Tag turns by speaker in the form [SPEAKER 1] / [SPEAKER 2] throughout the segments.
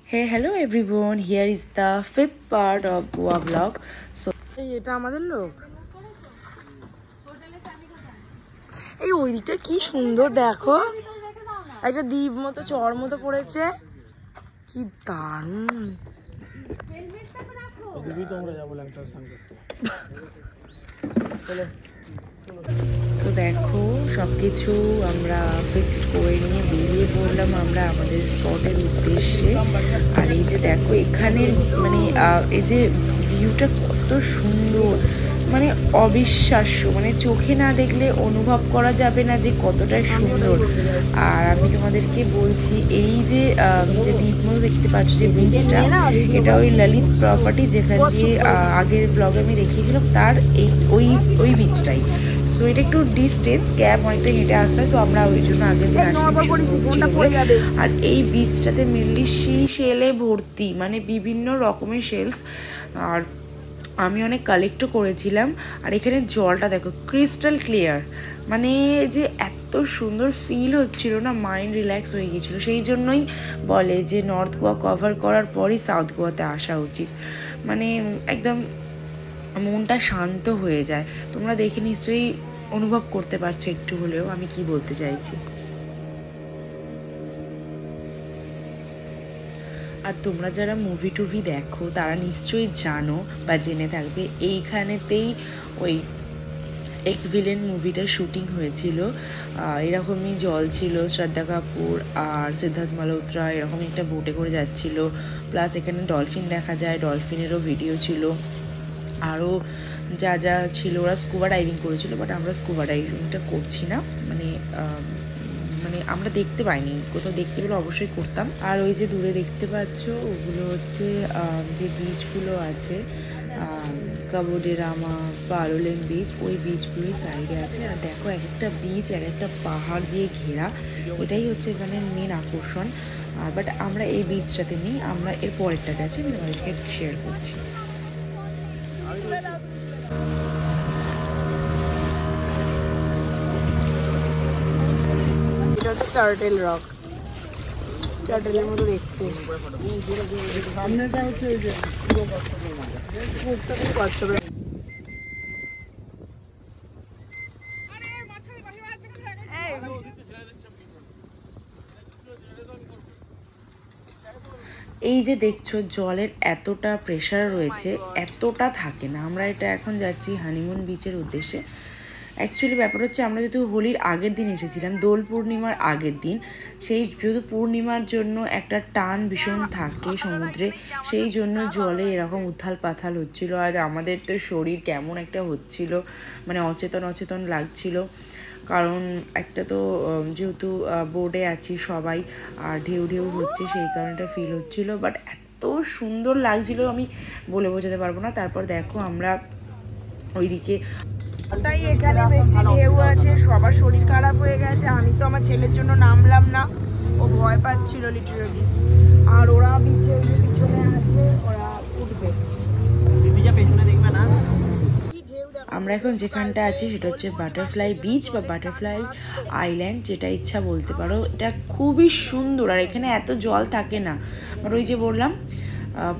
[SPEAKER 1] Hey, hello everyone. Here is the fifth part of Goa vlog. So, এটা আমাদের লোক। এই ওই দিকটা কি সুন্দর দেখো, একটা দ্বীপ মতো চর মতো পড়েছে, কি দারুণ। সো দেখো সবকিছু আমরা ফিক্সড করে নিয়ে বেরিয়ে পড়লাম আমরা আমাদের স্পটের উদ্দেশ্যে। আর এই যে দেখো এখানের মানে এই যে ভিউটা কত সুন্দর, মানে অবিশ্বাস্য, মানে চোখে না দেখলে অনুভব করা যাবে না যে কতটা সুন্দর। আর আমি তোমাদেরকে বলছি এই যে যে দ্বীপমতো দেখতে পাচ্ছ যে বিচটা, এটা ওই ললিত প্রপার্টি যেখানে যে আগের ব্লগে আমি দেখিয়েছিলাম তার এই ওই বিচটাই। সো এটা একটু ডিস্টেন্স, ক্যাব অনেকটা হেঁটে আসতে হয়, তো আমরা ওই জন্য আগের দিন আসি। আর এই বিচটাতে মেনলি শেলে ভর্তি, মানে বিভিন্ন রকমের শেলস। আর আমি অনেক কালেক্টও করেছিলাম। আর এখানে জলটা দেখো ক্রিস্টাল ক্লিয়ার, মানে যে এত সুন্দর ফিল হচ্ছিল না, মাইন্ড রিল্যাক্স হয়ে গিয়েছিলো। সেই জন্যই বলে যে নর্থ গোয়া কভার করার পরই সাউথ গোয়াতে আসা উচিত, মানে একদম মনটা শান্ত হয়ে যায়। তোমরা দেখে নিশ্চয়ই অনুভব করতে পারছো একটু হলেও আমি কি বলতে চাইছি। আর তোমরা যারা মুভি টুভি দেখো তারা নিশ্চয়ই জানো বা জেনে থাকবে এইখানেতেই ওই এক ভিলেন মুভিটার শুটিং হয়েছিল। এরকমই জল ছিল, শ্রদ্ধা কাপুর আর সিদ্ধার্থ মালহোত্রা এরকম একটা বোটে করে যাচ্ছিল, প্লাস এখানে ডলফিন দেখা যায়, ডলফিনেরও ভিডিও ছিল, আরও যা যা ছিল। ওরা স্কুবা ডাইভিং করেছিল, বাট আমরা স্কুবা ডাইভিংটা করছি না, মানে মানে আমরা দেখতে পাইনি, কোথাও দেখতে পেলে অবশ্যই করতাম। আর ওই যে দূরে দেখতে পাচ্ছ ওগুলো হচ্ছে যে বিচগুলো আছে, কাবো ডে রামা, পারোলেম বিচ, ওই বিচগুলোই সাইডে আছে। আর দেখো এক একটা বিচ এক একটা পাহাড় দিয়ে ঘেরা, এটাই হচ্ছে এখানে মেন আকর্ষণ। বাট আমরা এই বিচটাতে নেই, আমরা এর পরেরটাতে আছি, আমি তোমাদেরকে শেয়ার করছি। এটা হচ্ছে টার্টেল রক, টার্টেলের মতো দেখতে। সামনেটা হচ্ছে এই যে কচ্ছপের। এই যে দেখছো জলের এতটা প্রেশার রয়েছে, এতটা থাকে না। আমরা এটা এখন যাচ্ছি হানিমুন বিচের উদ্দেশ্যে। অ্যাকচুয়ালি ব্যাপার হচ্ছে আমরা যেহেতু হোলির আগের দিন এসেছিলাম, দোল পূর্ণিমার আগের দিন, সেই যেহেতু পূর্ণিমার জন্য একটা টান ভীষণ থাকে সমুদ্রে, সেই জন্য জলে এরকম উথাল পাথাল হচ্ছিল। আর আমাদের তো শরীর কেমন একটা হচ্ছিল, মানে অচেতন অচেতন লাগছিল, কারণ একটা তো যেহেতু বোর্ডে আছি সবাই, আর ঢেউ ঢেউ হচ্ছে, সেই কারণেটা ফিল হচ্ছিল। বাট এত সুন্দর লাগছিল আমি বলে বোঝাতে পারবো না। তারপর দেখো আমরা ওইদিকে, তাই এখানে বেশি ঢেউ আছে, সবার শরীর খারাপ হয়ে গেছে। আমি তো আমার ছেলের জন্য নামলাম না, ও ভয় পাচ্ছিল লিটারালি। আর ওরা বিচে পিছনে আছে, ওরা উঠবে। আমরা এখন যেখানটা আছি সেটা হচ্ছে বাটারফ্লাই বিচ বা বাটারফ্লাই আইল্যান্ড, যেটা ইচ্ছা বলতে পারো। এটা খুবই সুন্দর, আর এখানে এত জল থাকে না। আর ওই যে বললাম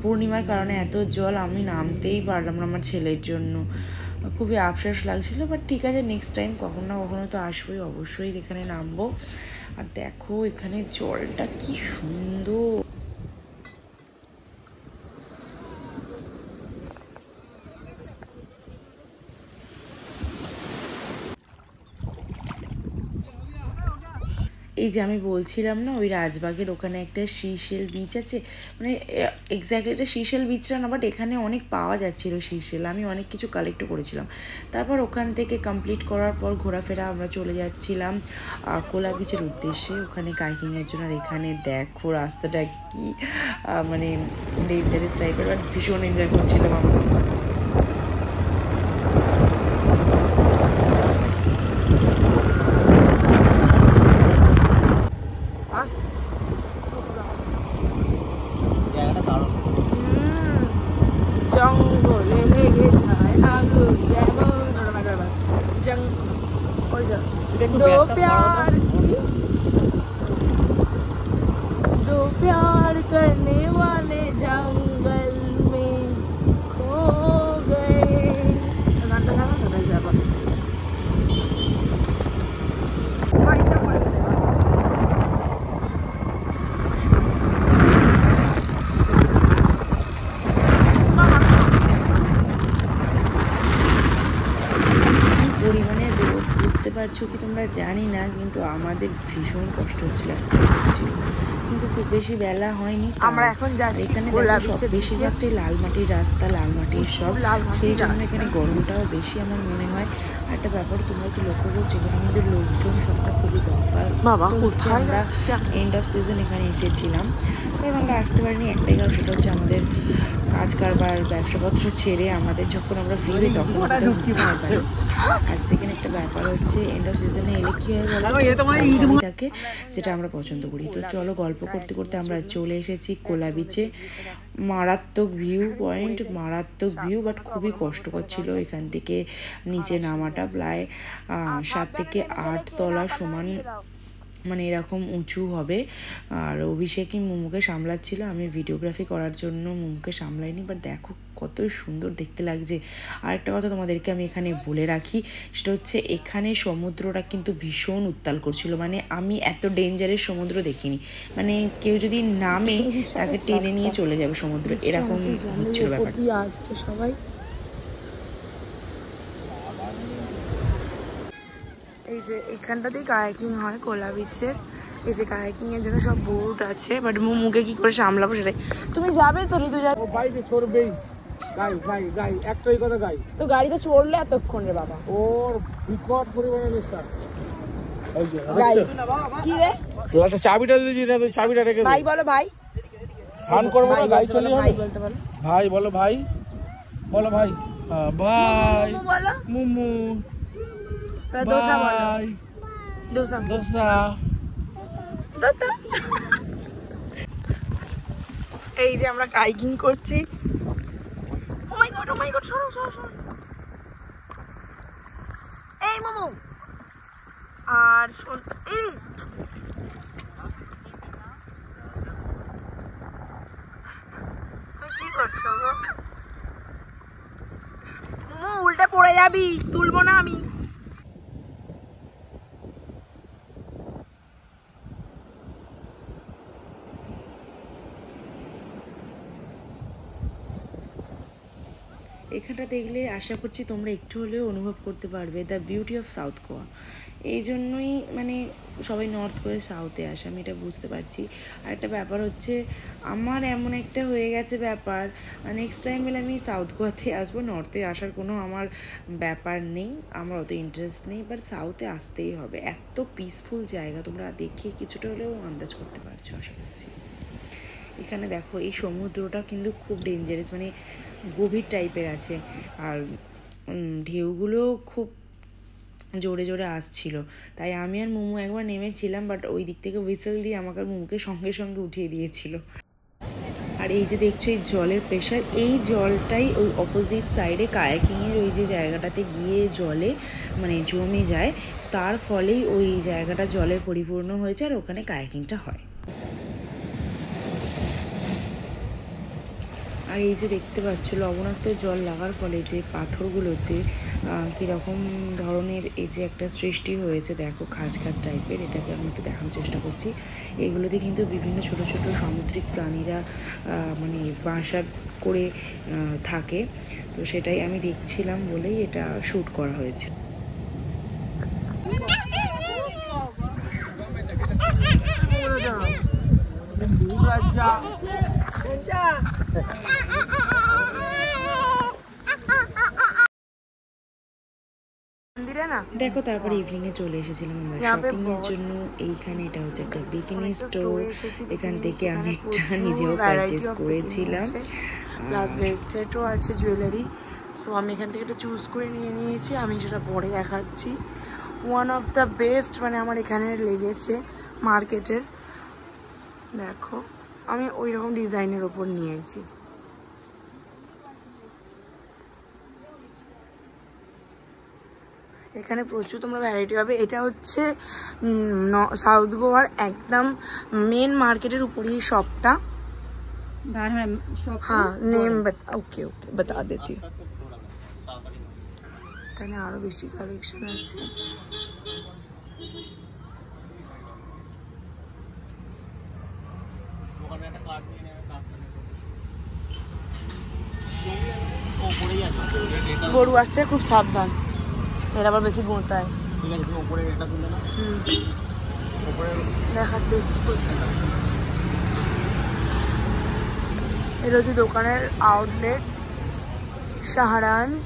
[SPEAKER 1] পূর্ণিমার কারণে এত জল, আমি নামতেই পারলাম না আমার ছেলের জন্য, খুবই আফসোস লাগছিল। বাট ঠিক আছে, নেক্সট টাইম কখনো না কখনো তো আসবোই, অবশ্যই এখানে নামবো। আর দেখো এখানে জলটা কি সুন্দর। এই যে আমি বলছিলাম না ওই রাজবাগের ওখানে একটা সিশেল বিচ আছে, মানে এক্স্যাক্টলি এটা সিশেল বিচটা না, বাট এখানে অনেক পাওয়া যাচ্ছিলো সিশেল, আমি অনেক কিছু কালেক্টও করেছিলাম। তারপর ওখান থেকে কমপ্লিট করার পর ঘোরাফেরা আমরা চলে যাচ্ছিলাম কোলা বিচের উদ্দেশ্যে, ওখানে কাইকিংয়ের জন্য। আর এখানে দেখো রাস্তাটা কি মানে ডেঞ্জারাস টাইপের, বাট ভীষণ এনজয় করছিলাম আমরা। জঙ্গলে লেগে যায় আগুন যেমন दो प्यार करने আমরা জানি না, কিন্তু আমাদের ভীষণ কষ্ট হচ্ছিল, কিন্তু খুব বেশি বেলা হয়নি।
[SPEAKER 2] আমরা এখন যাচ্ছি
[SPEAKER 1] এখানে বেশিরভাগটাই লাল মাটির রাস্তা, লাল মাটির সব, সেই জন্য এখানে গরমটাও বেশি আমার মনে হয়। একটা ব্যাপার তোমরা কি লক্ষ্য করছো, এখানে কিন্তু লোকজন সংখ্যা খুবই কম। আমরা এন্ড অফ সিজন এখানে এসেছিলাম, কারণ আমরা আসতে পারিনি একটাই কারণ, সেটা হচ্ছে আমাদের কাজ কারবার ব্যবসাপত্র ছেড়ে আমাদের যখন আমরা ফ্রি হই তখন পারি। আর সেখানে একটা ব্যাপার হচ্ছে এন্ড অফ সিজনে এলে কি হয় বলো থাকে, যেটা আমরা পছন্দ করি। তো চলো, গল্প করতে করতে আমরা চলে এসেছি কোলা বিচে। মারাত্মক ভিউ পয়েন্ট, মারাত্মক ভিউ, বাট খুবই কষ্টকর ছিল এখান থেকে নিচে নামাটা। প্রায় 7 থেকে 8 তলা সমান, মানে এরকম উঁচু হবে। আর অভিষেকই মোমোকে সামলাচ্ছিল, আমি ভিডিওগ্রাফি করার জন্য মোমোকে সামলাইনি। বাট দেখো কত সুন্দর দেখতে লাগছে। আরেকটা কথা তোমাদেরকে আমি এখানে বলে রাখি, সেটা হচ্ছে এখানে সমুদ্রটা কিন্তু ভীষণ উত্তাল করছিল। মানে আমি এত ডেঞ্জারের সমুদ্র দেখিনি, মানে কেউ যদি নামে তাকে টেনে নিয়ে চলে যাবে সমুদ্র, এরকম হচ্ছিল ব্যাপারটা।
[SPEAKER 2] সবাই এই যে এখানটাতেই কায়াকিং হয় কোলা বিচের। এই যে কায়াকিং এর জন্য সব বোট আছে, বাট মুখে কি করে সামলাবো সেটাই। তুমি যাবে তো ঋতু? যাবে
[SPEAKER 3] বাইকে চড়বেই, গাই একটাই কথা, গাই
[SPEAKER 2] তো গাড়িতে চড়লে এতক্ষণ রে বাবা,
[SPEAKER 3] ওর বিকট পরিমাণে নেশা।
[SPEAKER 2] কি রে
[SPEAKER 3] একটা চাবিটা দিয়েছি না, চাবিটা রেখে
[SPEAKER 2] ভাই বলো, ভাই
[SPEAKER 3] স্নান করবো না, গাই চলে
[SPEAKER 2] ভাই বলতে বলো,
[SPEAKER 3] ভাই বলো, ভাই বলো, ভাই ভাই
[SPEAKER 2] বলো
[SPEAKER 3] মুমু,
[SPEAKER 2] দোসা বলো, দোসা
[SPEAKER 3] দোসা।
[SPEAKER 2] এই যে আমরা কাইকিং করছি। ও মাই গড, সরো সরো সরো। এই মোমো, আর এই তুই কি করছো গো? মোমো উল্টে পড়ে যাবি, তুলবো না আমি।
[SPEAKER 1] এখানটা দেখলে আশা করছি তোমরা একটু হলেও অনুভব করতে পারবে the beauty of south Goa. এই জন্যই মানে সবাই নর্থ করে সাউথে আসে, আমি এটা বুঝতে পারছি। আর একটা ব্যাপার হচ্ছে আমার এমন একটা হয়ে গেছে ব্যাপার, নেক্সট টাইম হলে আমি সাউথ গোয়াতে আসবো, নর্থে আসার কোনো আমার ব্যাপার নেই, আমার অত ইন্টারেস্ট নেই, বাট সাউথে আসতেই হবে। এত পিসফুল জায়গা, তোমরা দেখে কিছুটা হলেও আন্দাজ করতে পারছো আশা করছি। এখানে দেখো এই সমুদ্রটা কিন্তু খুব ডেঞ্জারাস, মানে গভীর টাইপের আছে, আর ঢেউগুলো খুব জোরে জোরে আসছিল। তাই আমি আর মোমো একবার নেমেছিলাম, বাট ওই দিক থেকে হুইসেল দিয়ে আমাকে আর মোমোকে সঙ্গে সঙ্গে উঠিয়ে দিয়েছিল। আর এই যে দেখছো এই জলের প্রেশার, এই জলটাই ওই অপোজিট সাইডে কায়াকিংয়ের ওই যে জায়গাটাতে গিয়ে জলে মানে জমে যায়, তার ফলেই ওই জায়গাটা জলে পরিপূর্ণ হয়েছে, আর ওখানে কায়াকিংটা হয়। আর এই যে দেখতে পাচ্ছ লবণাক্ত জল লাগার ফলে যে পাথরগুলোতে কীরকম ধরনের এই যে একটা সৃষ্টি হয়েছে, দেখো খাঁজ খাঁজ টাইপের, এটাকে আমি একটু দেখানোর চেষ্টা করছি। এগুলোতে কিন্তু বিভিন্ন ছোট ছোট সামুদ্রিক প্রাণীরা মানে বাসা করে থাকে, তো সেটাই আমি দেখছিলাম বলেই এটা শ্যুট করা হয়েছে। দেখো তারপরে ইভিনিং এ চলে এসেছিলাম আমরা শপিং এর জন্য। এইখানে এটা হচ্ছে একটা বিকিনি স্টোর, এখান থেকে আমি একটা নিজেও পারচেজ করেছিলাম,
[SPEAKER 2] প্লাস ব্রেসলেটও আছে, জুয়েলারি। সো আমি এখান থেকে একটা চুজ করে নিয়েছি, আমি সেটা পরে দেখাচ্ছি। ওয়ান অফ দ্য বেস্ট মানে আমার এখানে লেগেছে মার্কেটের। দেখো আমি ওই রকম ডিজাইনের ওপর নিয়েছি। এখানে প্রচুর তোমরা ভ্যারাইটি পাবে। এটা হচ্ছে সাউথ গোয়ার একদম মেন মার্কেটের উপরেই শপটা। হ্যাঁ নেম ওকে বাতা দেতি। এখানে আরো বেশি কালেকশন আছে। গরু আসছে, খুব সাবধান, এর আবার বেশি গোঁতায়।
[SPEAKER 3] ঠিক আছে, তুমি উপরে এটা তুলে না, উপরে
[SPEAKER 2] দেখাতে ইচ্ছে করছে। এটা হচ্ছে দোকানের আউটলেট, শাহরানস।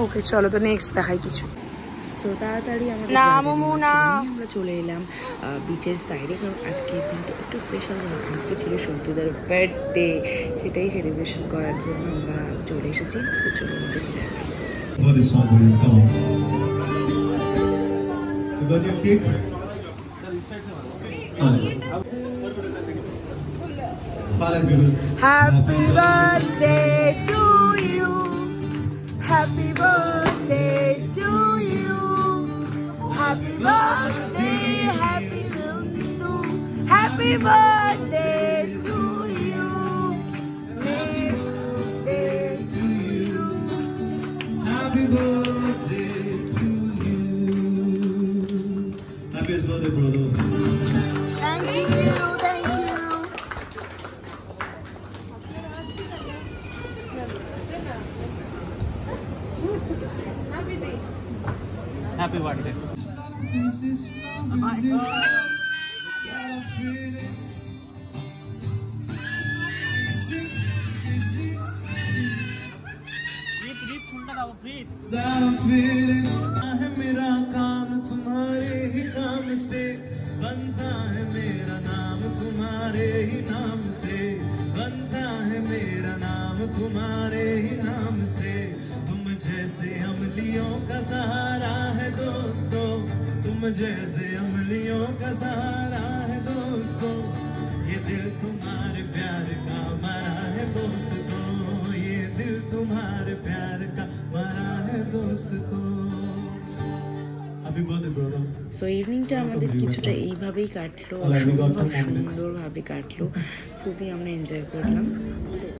[SPEAKER 2] ওকে চলো তো নেক্সট দেখাই কিছু।
[SPEAKER 1] তো তাড়াতাড়ি আমাদের
[SPEAKER 2] না,
[SPEAKER 1] যা যা
[SPEAKER 2] মোমো
[SPEAKER 1] নেওয়ার
[SPEAKER 2] না।
[SPEAKER 1] ছিল নিয়ে আমরা চলে এলাম বিচের সাইডে, কারণ আজকের দিনটা একটু স্পেশাল। আজকে ছিল সন্তুদার বার্থডে, সেটাই সেলিব্রেশন করার জন্য আমরা চলে এসেছি। তো চলো আমাদের দেখাই।
[SPEAKER 4] For this one, will you come on? You got your cake?
[SPEAKER 2] Happy birthday to you. Happy birthday to you. Happy birthday, happy birthday to you. Birthday to you.
[SPEAKER 4] Happy birthday to you. Happiest birthday, brother.
[SPEAKER 2] Thank you, thank you.
[SPEAKER 3] Happy birthday.
[SPEAKER 4] है मेरा काम तुम्हारे ही काम से बनता है, मेरा नाम तुम्हारे ही नाम से बनता है, मेरा नाम तुम्हारे ही नाम से। तुम जैसे अमलियों का सहारा है दोस्तों, तुम जैसे अमलियों का सहारा है दोस्तों। ये दिल तुम्हारे प्यार का मरा है दोस्तों, ये दिल तुम्हारे प्यार का मरा है दोस्तों। Happy birthday, brother.
[SPEAKER 1] সো ইভিনিংটা আমাদের কিছুটা এইভাবেই কাটলো, অসম্ভব সুন্দরভাবে কাটলো, খুবই আমরা এনজয় করলাম।